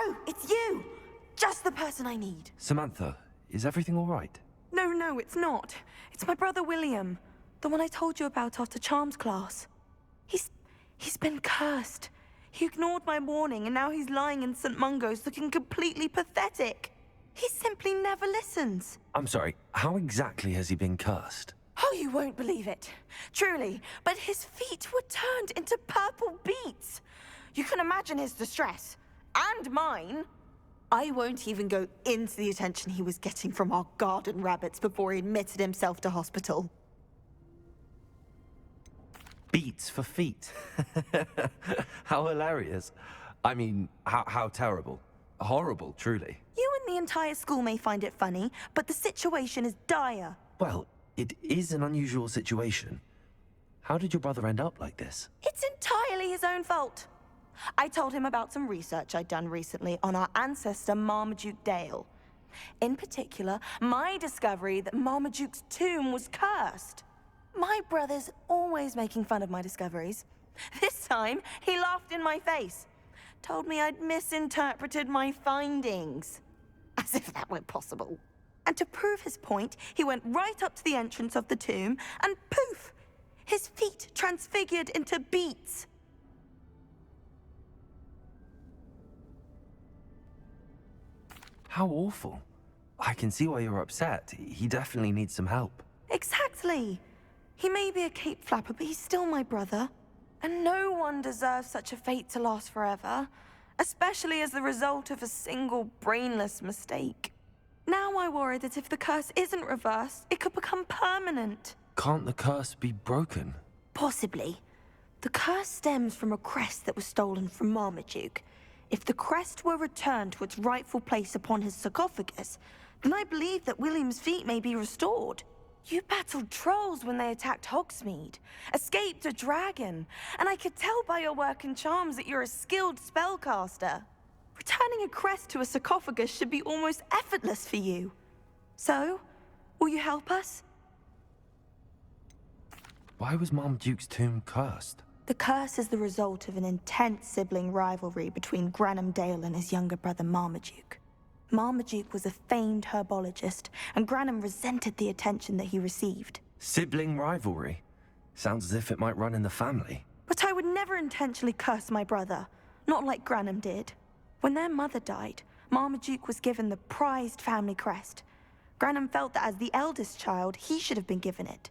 Oh, it's you! Just the person I need. Samantha, is everything all right? No, it's not. It's my brother William. The one I told you about after Charms class. He's been cursed. He ignored my warning and now he's lying in St. Mungo's looking completely pathetic. He simply never listens. I'm sorry, how exactly has he been cursed? Oh, you won't believe it. Truly, but his feet were turned into purple beets. You can imagine his distress. And mine. I won't even go into the attention he was getting from our garden rabbits before he admitted himself to hospital. Beats for feet. How hilarious. I mean, how terrible. Horrible, truly. You and the entire school may find it funny, but the situation is dire. Well, it is an unusual situation. How did your brother end up like this? It's entirely his own fault. I told him about some research I'd done recently on our ancestor Marmaduke Dale. In particular, my discovery that Marmaduke's tomb was cursed. My brother's always making fun of my discoveries. This time, he laughed in my face. Told me I'd misinterpreted my findings. As if that were possible. And to prove his point, he went right up to the entrance of the tomb and poof! His feet transfigured into beets. How awful. I can see why you're upset. He definitely needs some help. Exactly. He may be a cape flapper, but he's still my brother. And no one deserves such a fate to last forever, especially as the result of a single brainless mistake. Now I worry that if the curse isn't reversed, it could become permanent. Can't the curse be broken? Possibly. The curse stems from a crest that was stolen from Marmaduke. If the crest were returned to its rightful place upon his sarcophagus, then I believe that William's feet may be restored. You battled trolls when they attacked Hogsmeade, escaped a dragon, and I could tell by your work in charms that you're a skilled spellcaster. Returning a crest to a sarcophagus should be almost effortless for you. So, will you help us? Why was Marmaduke's tomb cursed? The curse is the result of an intense sibling rivalry between Granham Dale and his younger brother Marmaduke. Marmaduke was a famed herbologist, and Granham resented the attention that he received. Sibling rivalry? Sounds as if it might run in the family. But I would never intentionally curse my brother, not like Granham did. When their mother died, Marmaduke was given the prized family crest. Granham felt that as the eldest child, he should have been given it.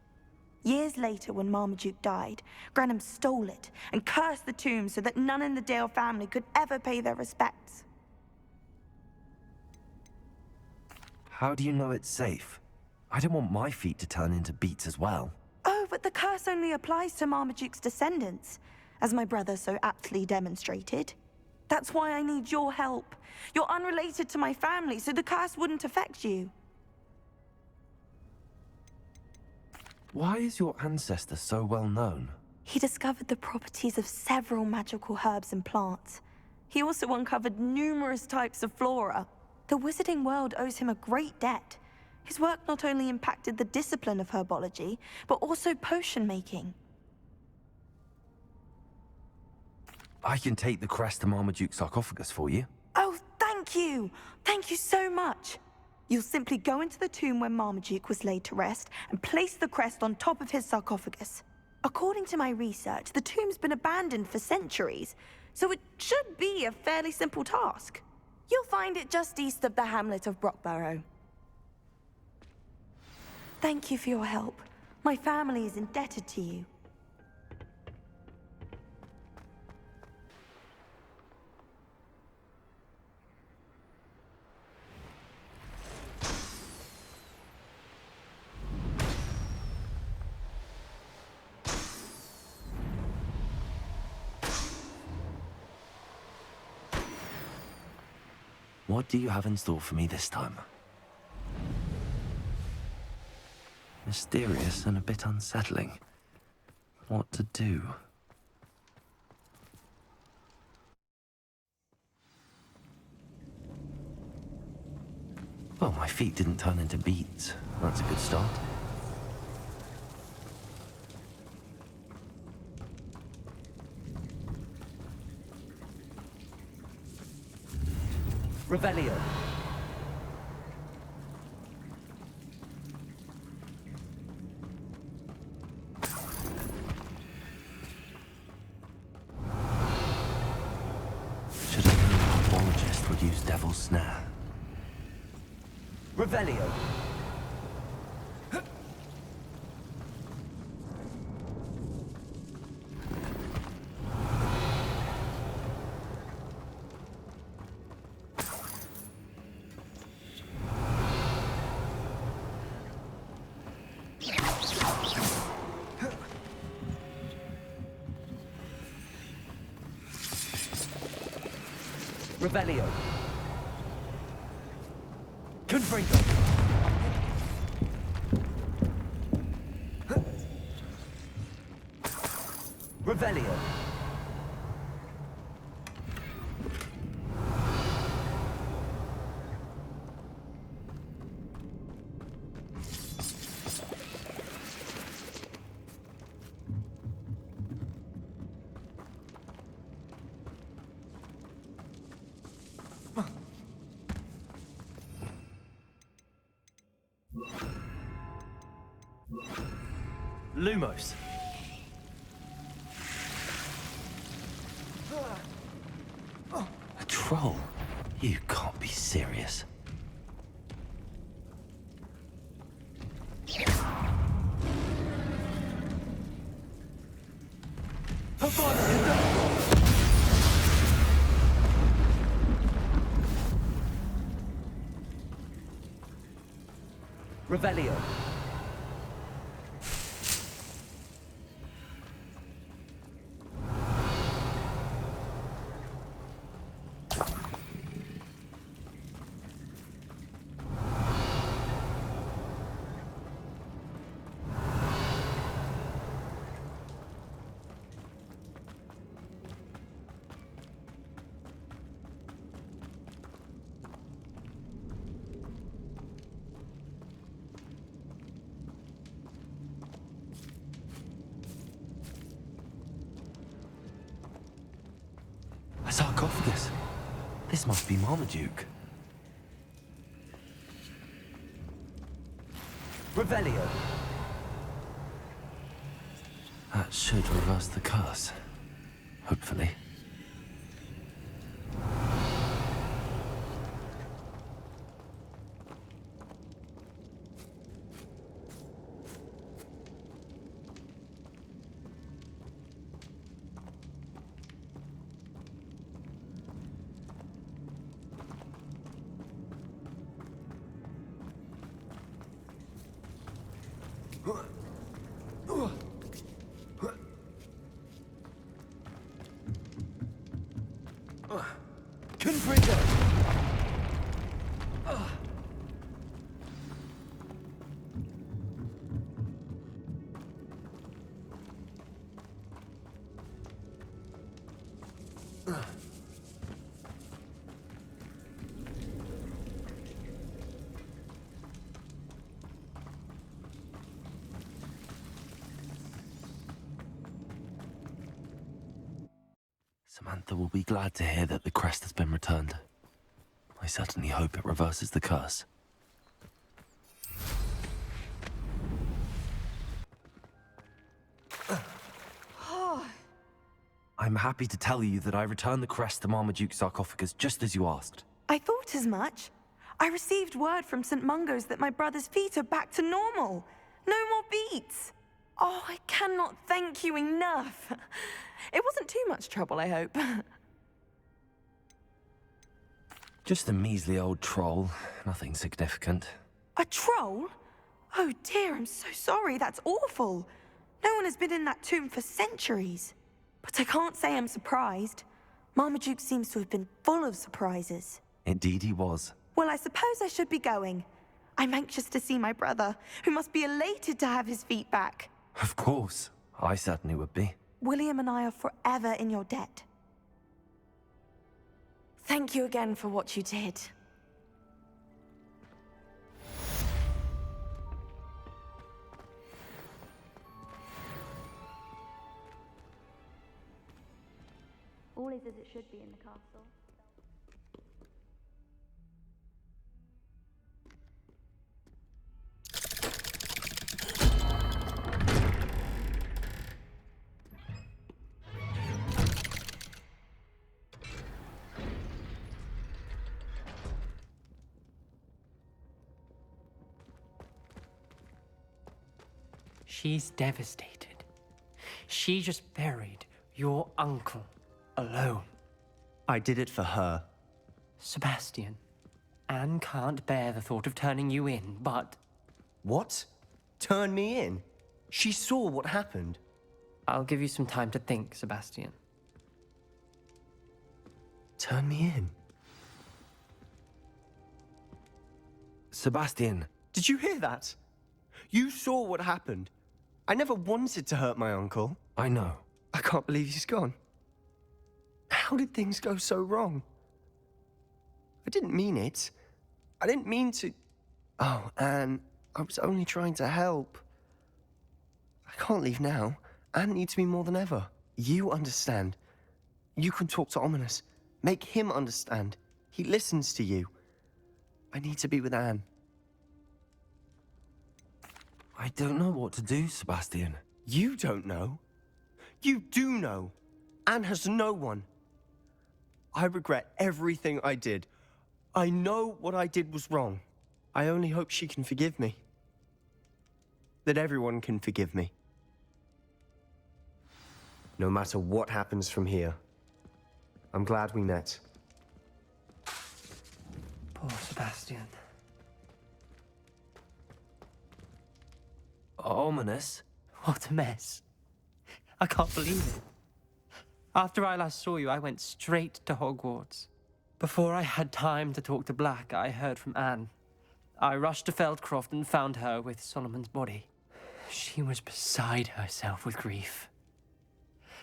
Years later, when Marmaduke died, Granham stole it and cursed the tomb so that none in the Dale family could ever pay their respects. How do you know it's safe? I don't want my feet to turn into beets as well. Oh, but the curse only applies to Marmaduke's descendants, as my brother so aptly demonstrated. That's why I need your help. You're unrelated to my family, so the curse wouldn't affect you. Why is your ancestor so well known? He discovered the properties of several magical herbs and plants. He also uncovered numerous types of flora. The wizarding world owes him a great debt. His work not only impacted the discipline of herbology, but also potion making. I can take the crest to Marmaduke's sarcophagus for you. Oh, thank you! Thank you so much! You'll simply go into the tomb where Marmaduke was laid to rest and place the crest on top of his sarcophagus. According to my research, the tomb's been abandoned for centuries, so it should be a fairly simple task. You'll find it just east of the hamlet of Brockborough. Thank you for your help. My family is indebted to you. What do you have in store for me this time? Mysterious and a bit unsettling. What to do? Well, my feet didn't turn into beets. That's a good start. Revelio. Should have known a pathologist would use Devil's Snare. Revelio. Revelio. Confringo. Revelio. Lumos. A troll? You can't be serious. Revelio. A sarcophagus. This must be Marmaduke. Revelio. That should reverse the curse. Hopefully. Confringo. Samantha will be glad to hear that the crest has been returned. I certainly hope it reverses the curse. I'm happy to tell you that I returned the crest to Marmaduke's sarcophagus just as you asked. I thought as much. I received word from St. Mungo's that my brother's feet are back to normal. No more beats. Oh, I cannot thank you enough. It wasn't too much trouble, I hope. Just a measly old troll. Nothing significant. A troll? Oh dear, I'm so sorry. That's awful. No one has been in that tomb for centuries. But I can't say I'm surprised. Marmaduke seems to have been full of surprises. Indeed he was. Well, I suppose I should be going. I'm anxious to see my brother, who must be elated to have his feet back. Of course. I certainly would be. William and I are forever in your debt. Thank you again for what you did. All is as it should be in the castle. She's devastated. She just buried your uncle alone. I did it for her. Sebastian, Anne can't bear the thought of turning you in, but... What? Turn me in? She saw what happened. I'll give you some time to think, Sebastian. Turn me in? Sebastian. Did you hear that? You saw what happened. I never wanted to hurt my uncle. I know. I can't believe he's gone. How did things go so wrong? I didn't mean it. I didn't mean to... Oh, Anne, I was only trying to help. I can't leave now. Anne needs me more than ever. You understand. You can talk to Ominous. Make him understand. He listens to you. I need to be with Anne. I don't know what to do, Sebastian. You don't know. You do know. Anne has no one. I regret everything I did. I know what I did was wrong. I only hope she can forgive me. That everyone can forgive me. No matter what happens from here, I'm glad we met. Poor Sebastian. Ominous? What a mess. I can't believe it. After I last saw you, I went straight to Hogwarts. Before I had time to talk to Black, I heard from Anne. I rushed to Feldcroft and found her with Solomon's body. She was beside herself with grief.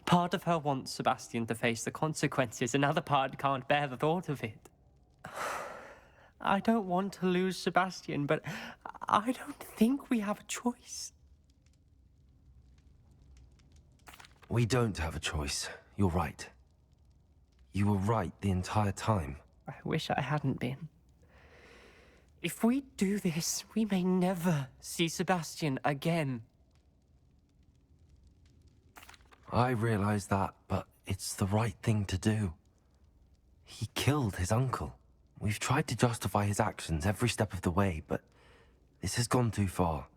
Part of her wants Sebastian to face the consequences, another part can't bear the thought of it. I don't want to lose Sebastian, but I don't think we have a choice. We don't have a choice. You're right. You were right the entire time. I wish I hadn't been. If we do this, we may never see Sebastian again. I realize that, but it's the right thing to do. He killed his uncle. We've tried to justify his actions every step of the way, but this has gone too far.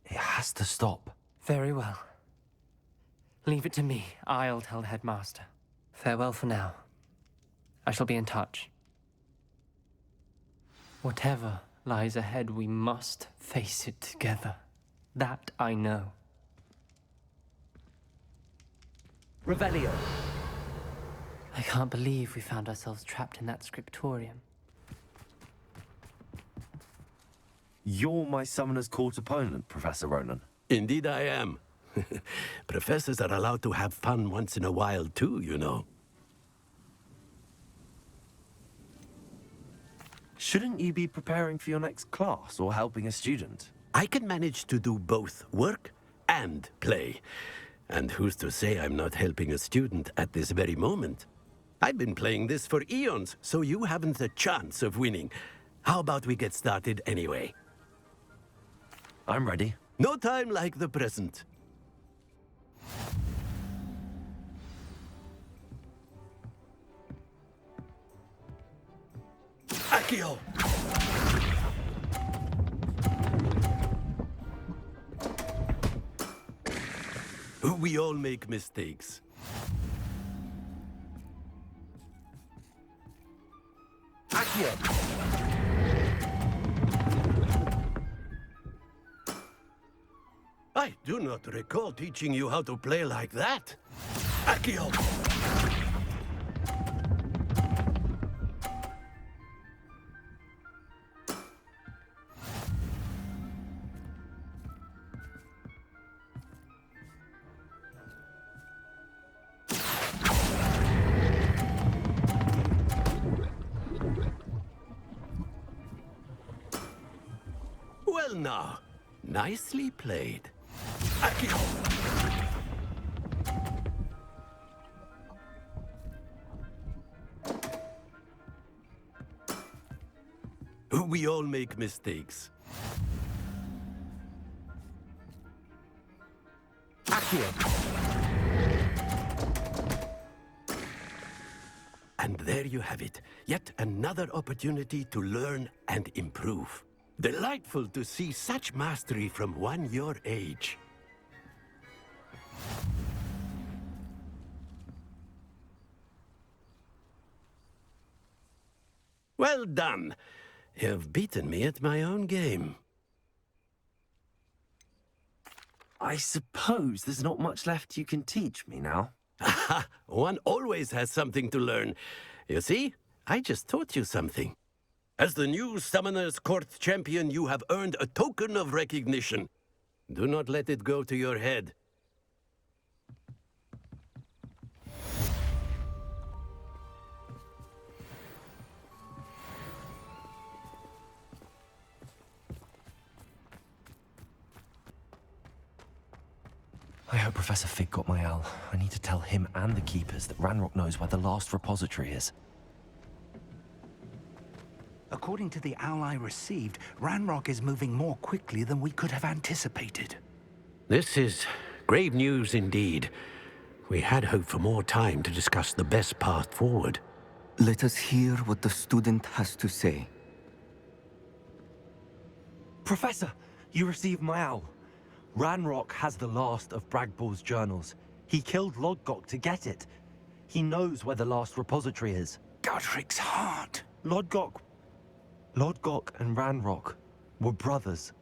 It has to stop. Very well. Leave it to me. I'll tell the headmaster. Farewell for now. I shall be in touch. Whatever lies ahead, we must face it together. That I know. Revelio. I can't believe we found ourselves trapped in that scriptorium. You're my Summoner's Court opponent, Professor Ronan. Indeed I am. Professors are allowed to have fun once in a while too, you know. Shouldn't you be preparing for your next class or helping a student? I can manage to do both work and play. And who's to say I'm not helping a student at this very moment? I've been playing this for eons, so you haven't a chance of winning. How about we get started anyway? I'm ready. No time like the present. Accio! We all make mistakes. Accio! I do not recall teaching you how to play like that. Accio! Well now, nicely played. Accio! We all make mistakes. And there you have it. Yet another opportunity to learn and improve. Delightful to see such mastery from one your age. Well done. You've beaten me at my own game. I suppose there's not much left you can teach me now. Aha! One always has something to learn. You see, I just taught you something. As the new Summoner's Court champion, you have earned a token of recognition. Do not let it go to your head. I hope Professor Fig got my owl. I need to tell him and the Keepers that Ranrock knows where the last repository is. According to the owl I received, Ranrock is moving more quickly than we could have anticipated. This is grave news indeed. We had hoped for more time to discuss the best path forward. Let us hear what the student has to say. Professor, you received my owl. Ranrock has the last of Bragbor's journals. He killed Lodgok to get it. He knows where the last repository is. Godric's heart. Lodgok and Ranrock were brothers.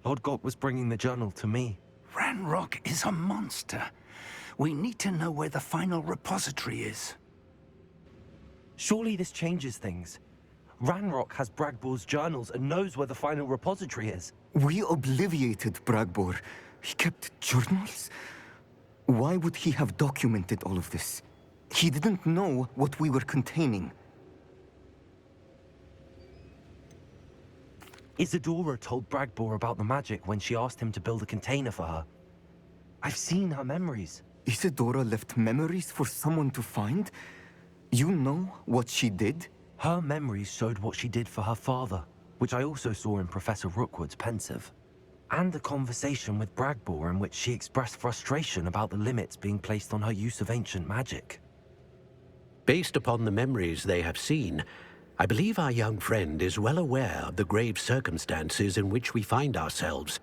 Lodgok was bringing the journal to me. Ranrock is a monster. We need to know where the final repository is. Surely this changes things. Ranrock has Bragbor's journals and knows where the final repository is. We obliviated Bragbor. He kept journals? Why would he have documented all of this? He didn't know what we were containing. Isadora told Bragbor about the magic when she asked him to build a container for her. I've seen her memories. Isadora left memories for someone to find? You know what she did? Her memories showed what she did for her father, which I also saw in Professor Rookwood's pensive. And a conversation with Bragbor in which she expressed frustration about the limits being placed on her use of ancient magic. Based upon the memories they have seen, I believe our young friend is well aware of the grave circumstances in which we find ourselves.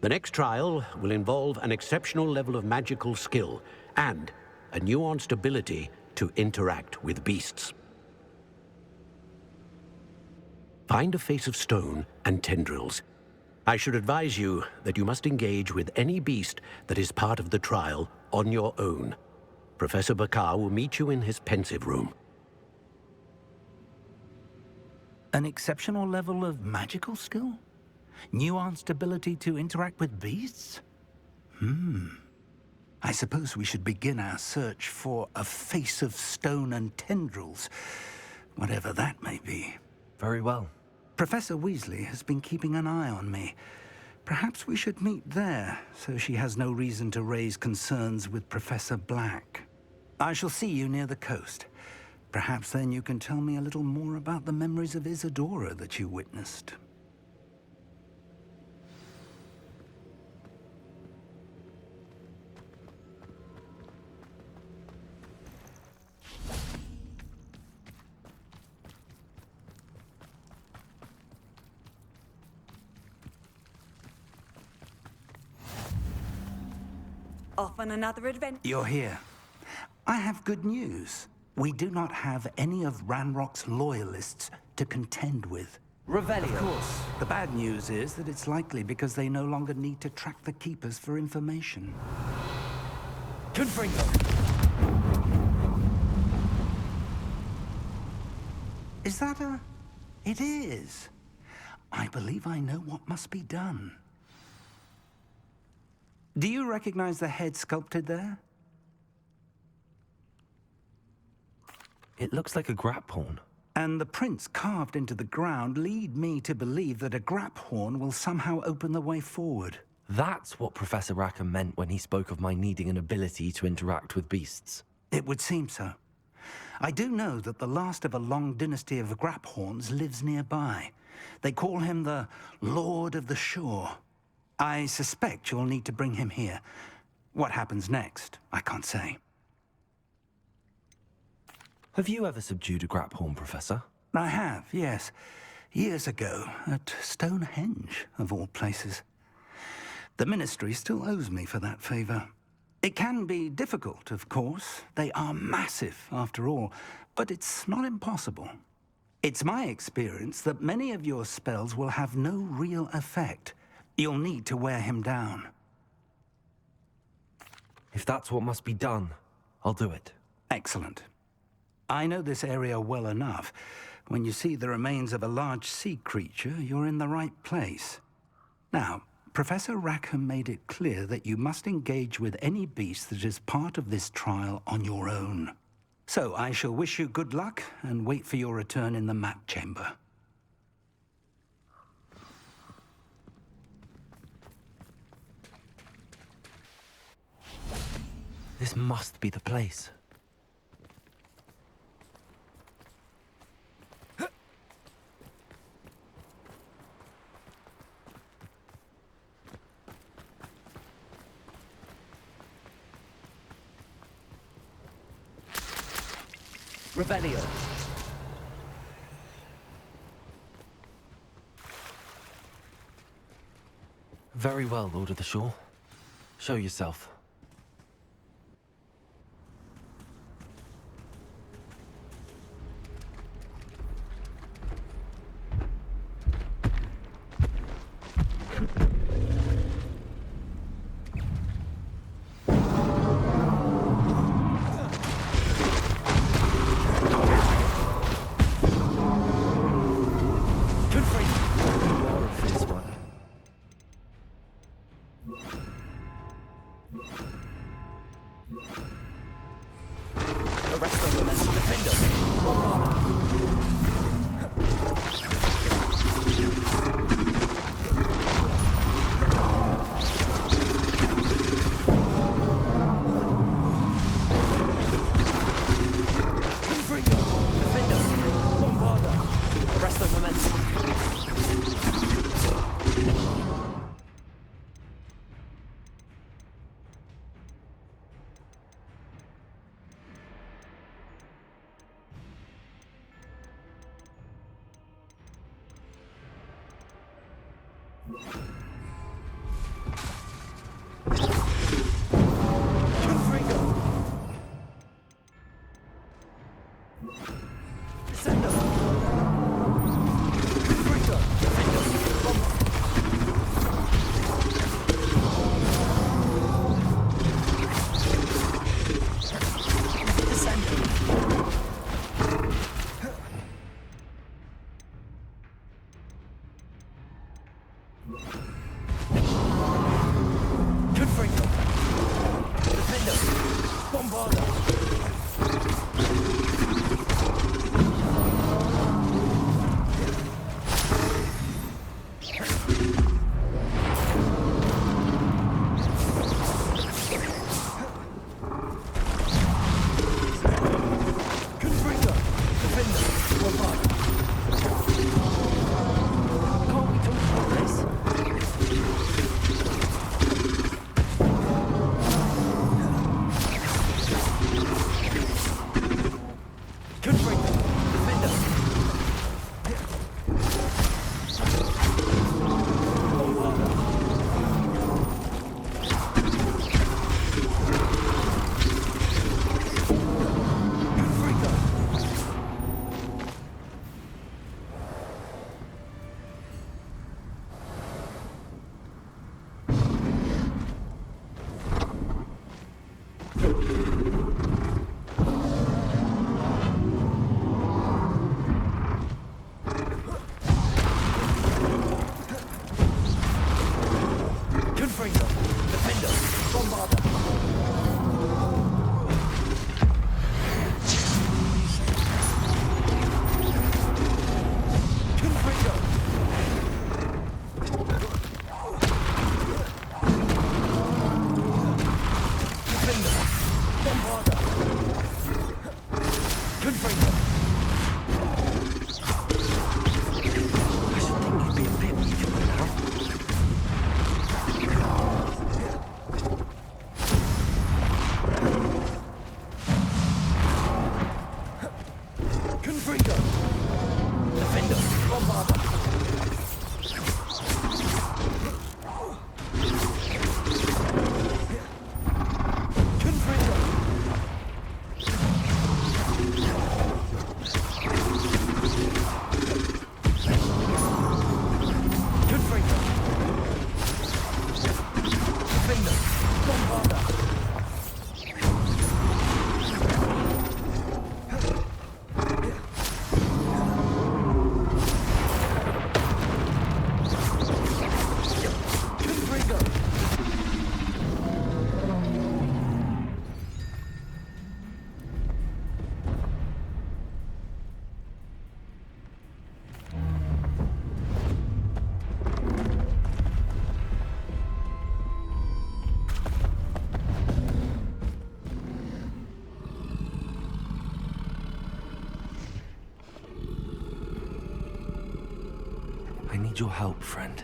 The next trial will involve an exceptional level of magical skill and a nuanced ability to interact with beasts. Find a face of stone and tendrils. I should advise you that you must engage with any beast that is part of the trial on your own. Professor Bakar will meet you in his pensive room. An exceptional level of magical skill? Nuanced ability to interact with beasts? I suppose we should begin our search for a face of stone and tendrils, whatever that may be. Very well. Professor Weasley has been keeping an eye on me. Perhaps we should meet there, so she has no reason to raise concerns with Professor Black. I shall see you near the coast. Perhaps then you can tell me a little more about the memories of Isadora that you witnessed. Off on another adventure. You're here. I have good news. We do not have any of Ranrock's loyalists to contend with. Revelio. Of course, the bad news is that it's likely because they no longer need to track the Keepers for information. Confringo. Is that a... It is. I believe I know what must be done. Do you recognize the head sculpted there? It looks like a graphorn. And the prints carved into the ground lead me to believe that a graphorn will somehow open the way forward. That's what Professor Rackham meant when he spoke of my needing an ability to interact with beasts. It would seem so. I do know that the last of a long dynasty of graphorns lives nearby. They call him the Lord of the Shore. I suspect you'll need to bring him here. What happens next, I can't say. Have you ever subdued a graphorn, Professor? I have, yes. Years ago, at Stonehenge, of all places. The Ministry still owes me for that favor. It can be difficult, of course. They are massive, after all, but it's not impossible. It's my experience that many of your spells will have no real effect. You'll need to wear him down. If that's what must be done, I'll do it. Excellent. I know this area well enough. When you see the remains of a large sea creature, you're in the right place. Now, Professor Rackham made it clear that you must engage with any beast that is part of this trial on your own. So I shall wish you good luck and wait for your return in the map chamber. This must be the place. Rebellion. Very well, Lord of the Shore. Show yourself. need your help, friend.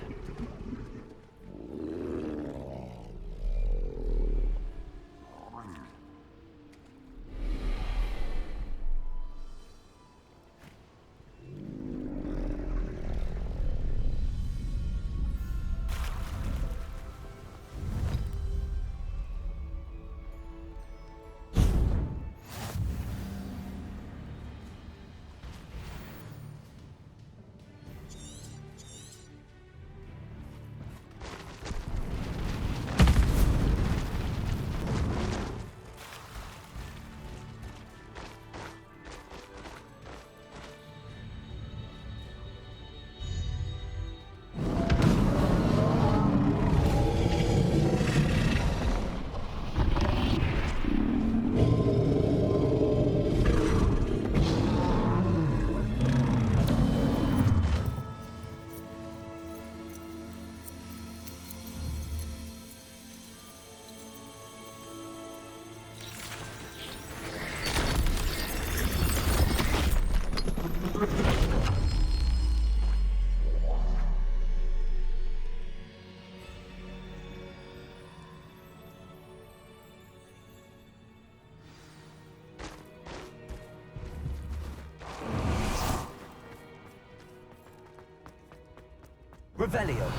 Revelio.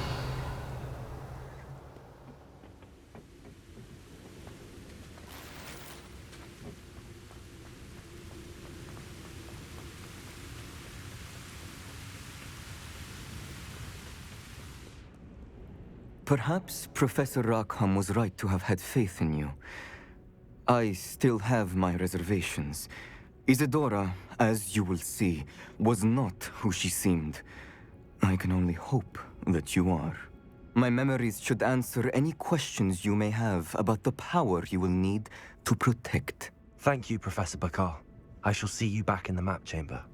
Perhaps Professor Rackham was right to have had faith in you. I still have my reservations. Isadora, as you will see, was not who she seemed. I can only hope that you are. My memories should answer any questions you may have about the power you will need to protect. Thank you, Professor Bakar. I shall see you back in the map chamber.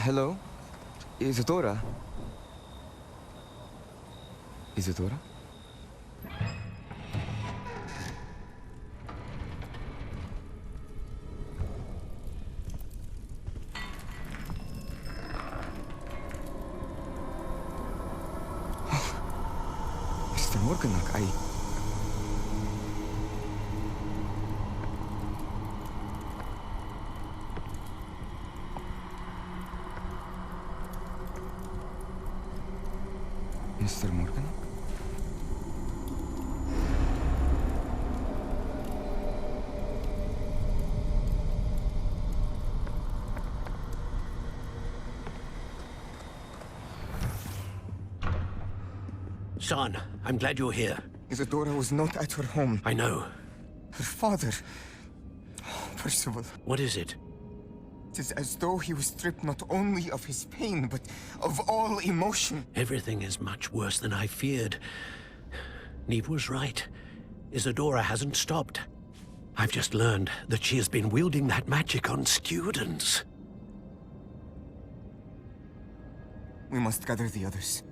Hello? Isadora? Isadora? Mr. Morganach, Mr. Morgan? Son, I'm glad you're here. Isadora was not at her home. I know. Her father... Oh, Percival. What is it? It is as though he was stripped not only of his pain, but of all emotion. Everything is much worse than I feared. Neve was right. Isadora hasn't stopped. I've just learned that she has been wielding that magic on students. We must gather the others.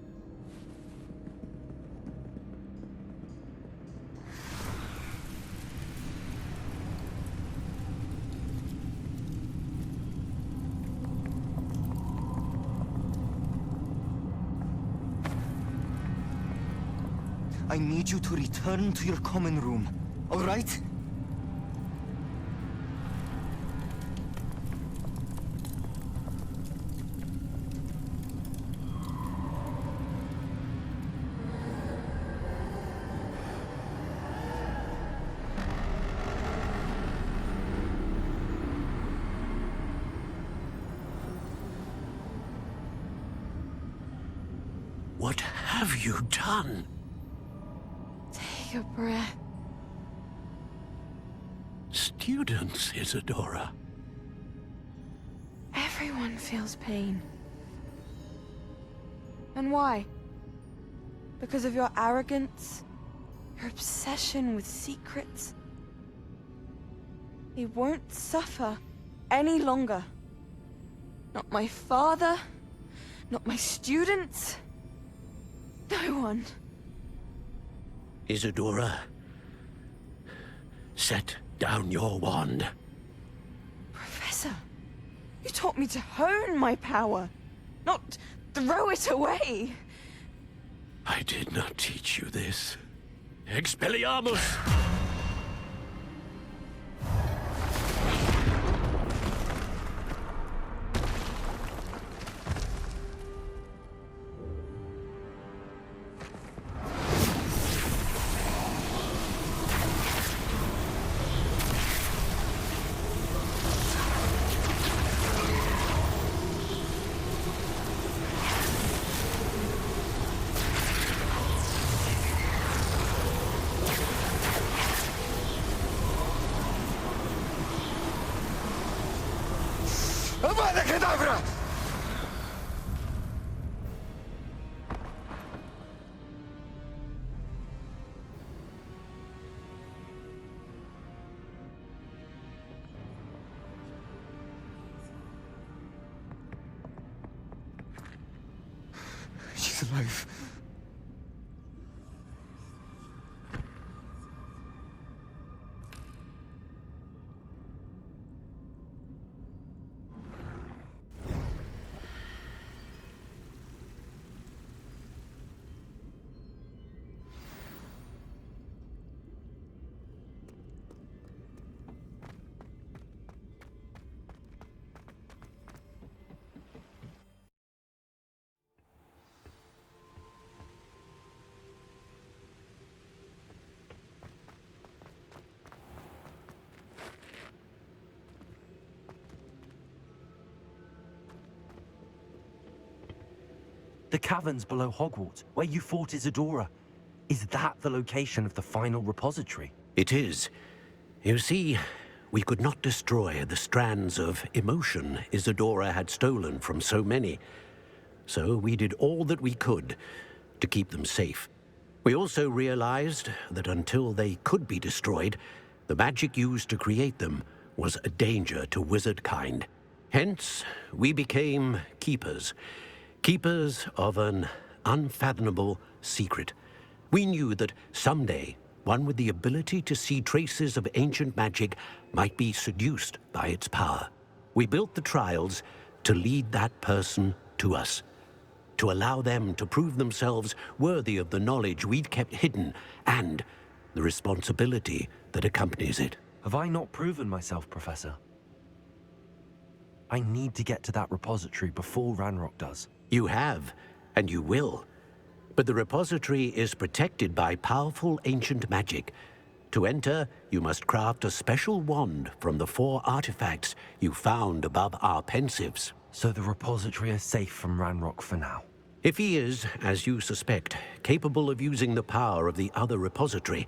I need you to return to your common room, all right? What have you done? Take a breath. Students, Isadora. Everyone feels pain. And why? Because of your arrogance? Your obsession with secrets? He won't suffer any longer. Not my father, not my students, no one. Isadora, set down your wand. Professor, you taught me to hone my power, not throw it away. I did not teach you this. Expelliarmus! Avada Kedavra! She's alive. The caverns below Hogwarts, where you fought Isadora. Is that the location of the final repository? It is. You see, we could not destroy the strands of emotion Isadora had stolen from so many. So we did all that we could to keep them safe. We also realized that until they could be destroyed, the magic used to create them was a danger to wizard kind. Hence, we became keepers. Keepers of an unfathomable secret. We knew that someday, one with the ability to see traces of ancient magic might be seduced by its power. We built the trials to lead that person to us, to allow them to prove themselves worthy of the knowledge we'd kept hidden and the responsibility that accompanies it. Have I not proven myself, Professor? I need to get to that repository before Ranrock does. You have, and you will. But the repository is protected by powerful ancient magic. To enter, you must craft a special wand from the 4 artifacts you found above our pensives. So the repository is safe from Ranrock for now. If he is, as you suspect, capable of using the power of the other repository,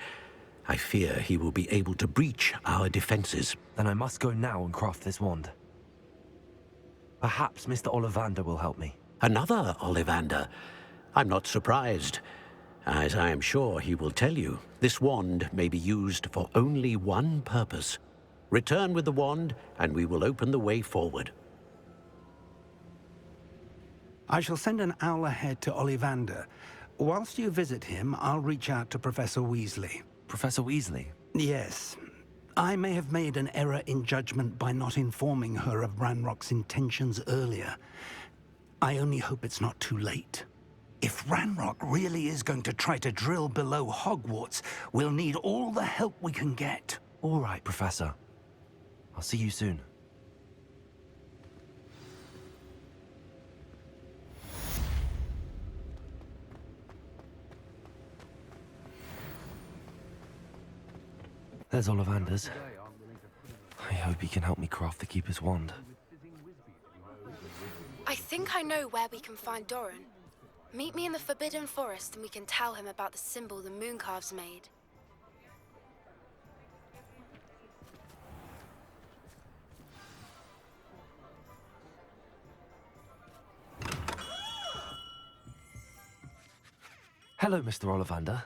I fear he will be able to breach our defenses. Then I must go now and craft this wand. Perhaps Mr. Ollivander will help me. Another Ollivander? I'm not surprised. As I am sure he will tell you, this wand may be used for only one purpose. Return with the wand, and we will open the way forward. I shall send an owl ahead to Ollivander. Whilst you visit him, I'll reach out to Professor Weasley. Professor Weasley? Yes. I may have made an error in judgment by not informing her of Ranrock's intentions earlier. I only hope it's not too late. If Ranrock really is going to try to drill below Hogwarts, we'll need all the help we can get. All right, Professor. I'll see you soon. There's Ollivander's. I hope he can help me craft the Keeper's wand. I think I know where we can find Doran. Meet me in the Forbidden Forest and we can tell him about the symbol the Mooncalves made. Hello, Mr. Ollivander.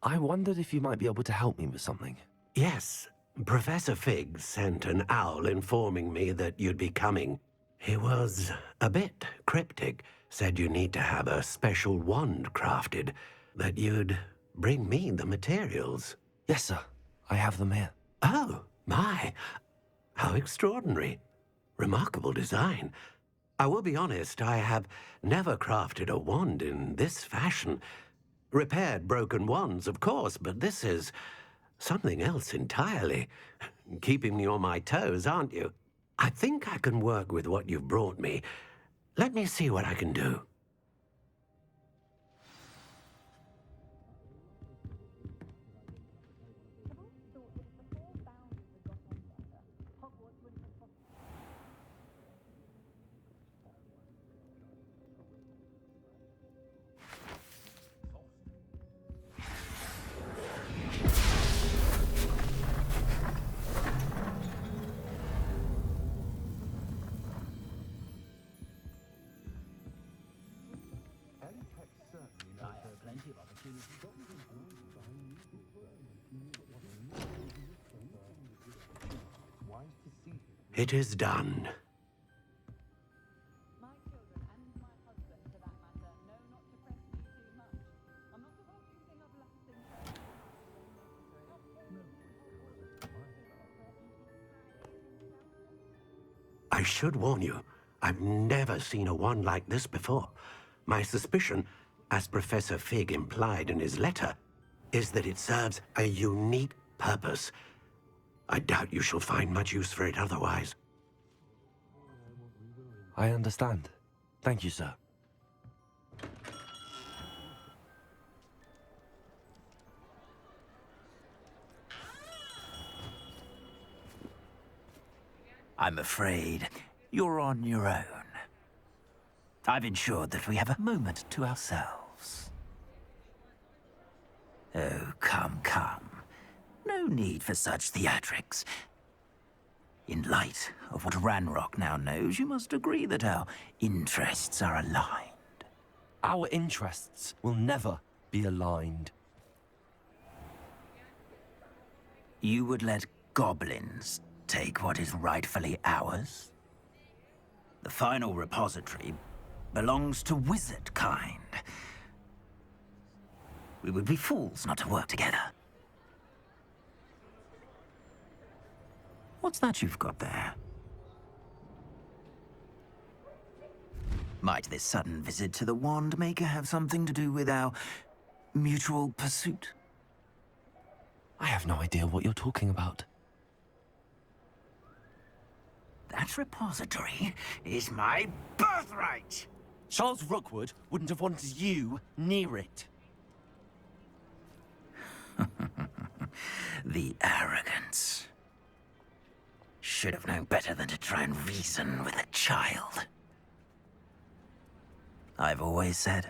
I wondered if you might be able to help me with something. Yes, Professor Fig sent an owl informing me that you'd be coming. He was a bit cryptic, said you need to have a special wand crafted, that you'd bring me the materials. Yes, sir. I have them here. Oh, my. How extraordinary. Remarkable design. I will be honest, I have never crafted a wand in this fashion. Repaired broken wands, of course, but this is something else entirely. Keeping me on my toes, aren't you? I think I can work with what you've brought me. Let me see what I can do. It is done. My children and my husband, for that matter, know not to press me too much. I'm not the one you think I've left in I should warn you, I've never seen a wand like this before. My suspicion, as Professor Fig implied in his letter, is that it serves a unique purpose. I doubt you shall find much use for it otherwise. I understand. Thank you, sir. I'm afraid you're on your own. I've ensured that we have a moment to ourselves. Oh, come, come. No need for such theatrics. In light of what Ranrock now knows, you must agree that our interests are aligned. Our interests will never be aligned. You would let goblins take what is rightfully ours? The final repository belongs to wizard kind. We would be fools not to work together. What's that you've got there? Might this sudden visit to the Wand Maker have something to do with our mutual pursuit? I have no idea what you're talking about. That repository is my birthright! Charles Rookwood wouldn't have wanted you near it. The arrogance. Should have known better than to try and reason with a child. I've always said,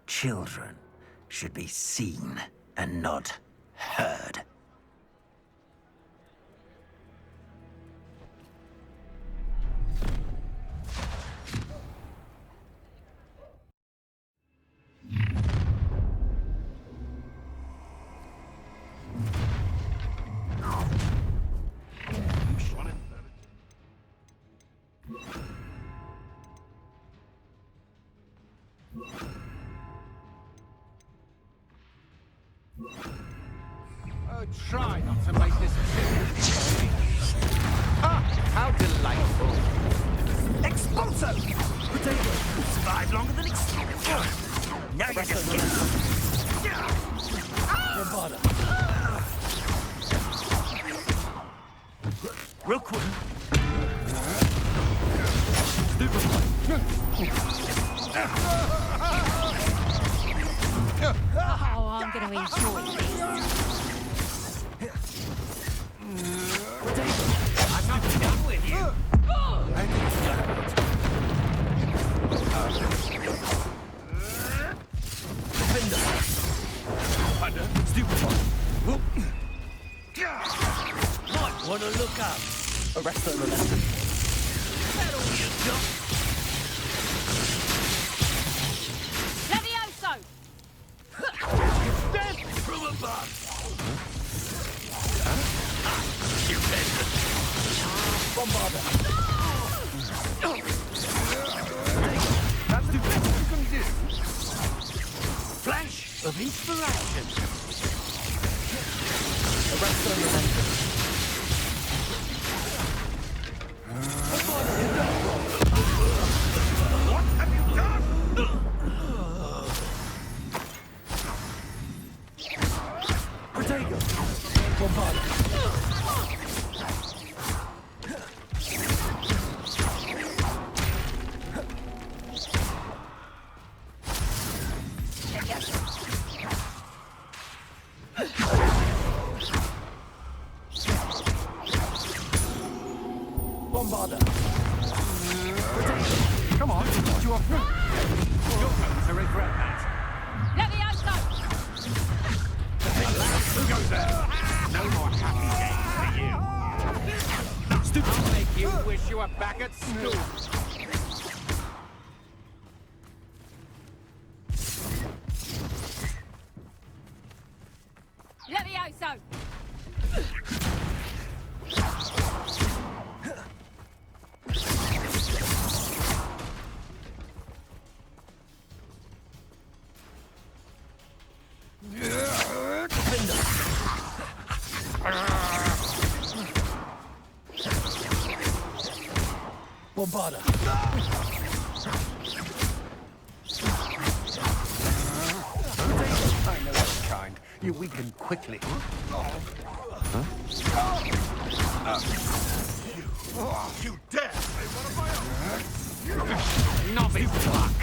children should be seen and not heard. Oh, try not to make this silly. Ah, how delightful. Expulso! Potato! Survive longer than expected. Now you're just getting... Rookwood! Oh, I'm gonna enjoy this. I'm not done with you! Wanna look up? Arrest the momentum. That all you got? Levioso! Death from above! You better. Bombarder. That's the best you can do. Flash of inspiration. Arrest the momentum. What have you done? Protego. Bombarder. Bombarder. Come on, you are through. You're going to regret that. Levioso! Who goes there? No more happy days for you. I'll make you wish you were back at school. Levioso! Bombarder. I know that kind. You weaken quickly. You dare say one of my own? Novice pluck.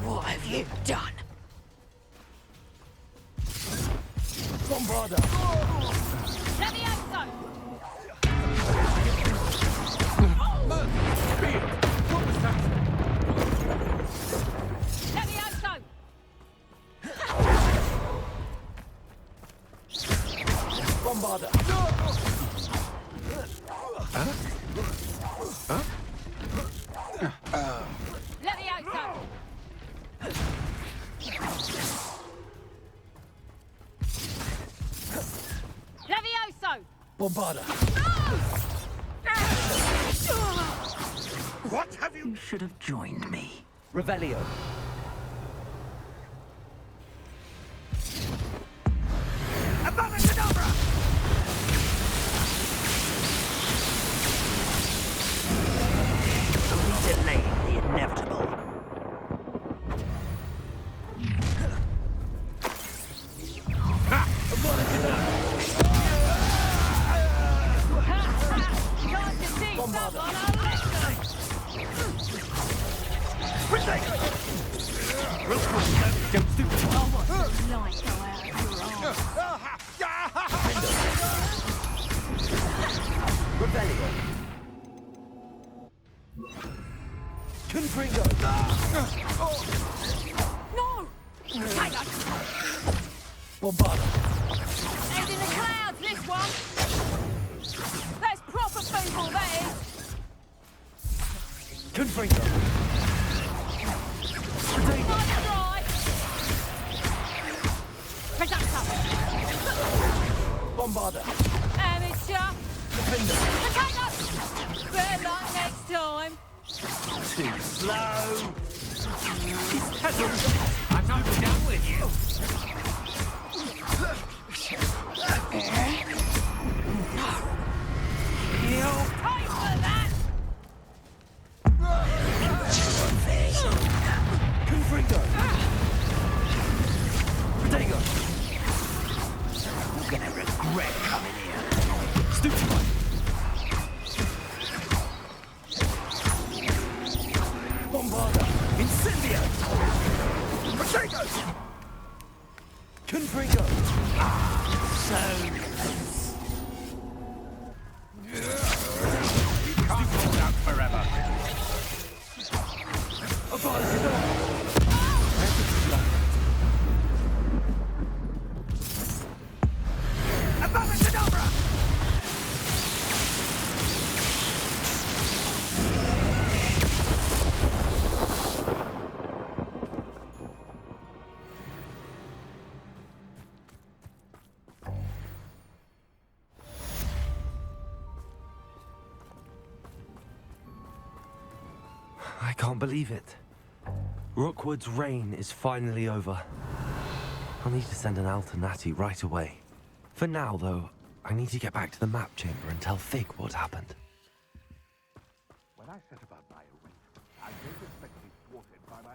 What have you done? Bombarder. Levioso! What was that? Levioso! Bombarder. Levioso! Levioso! Bombarder. What have you? You should have joined me. Revelio. Only delaying the inevitable. Time to see someone I Rookwood, don't do it. I want the light go out of your eyes. Revelio. Confringo. No! Hang on! Bombarder. He's in the clouds, this one! That's proper people, that is! Confringo. Nice try! Presenter! Bombarder. Amateur! Defender. Potato! Better luck next time! Too slow. I'm not done with you. You'll pay for that! Confringo. Protego. You're gonna regret coming here. Stupefy. Bombarder. Incendio. Protego. Confringo. So close. You can't hold out forever. can't believe it. Rookwood's reign is finally over. I'll need to send an Alternati right away. For now, though, I need to get back to the map chamber and tell Fig what happened. When I set about my arrangement, I don't expect to be thwarted by my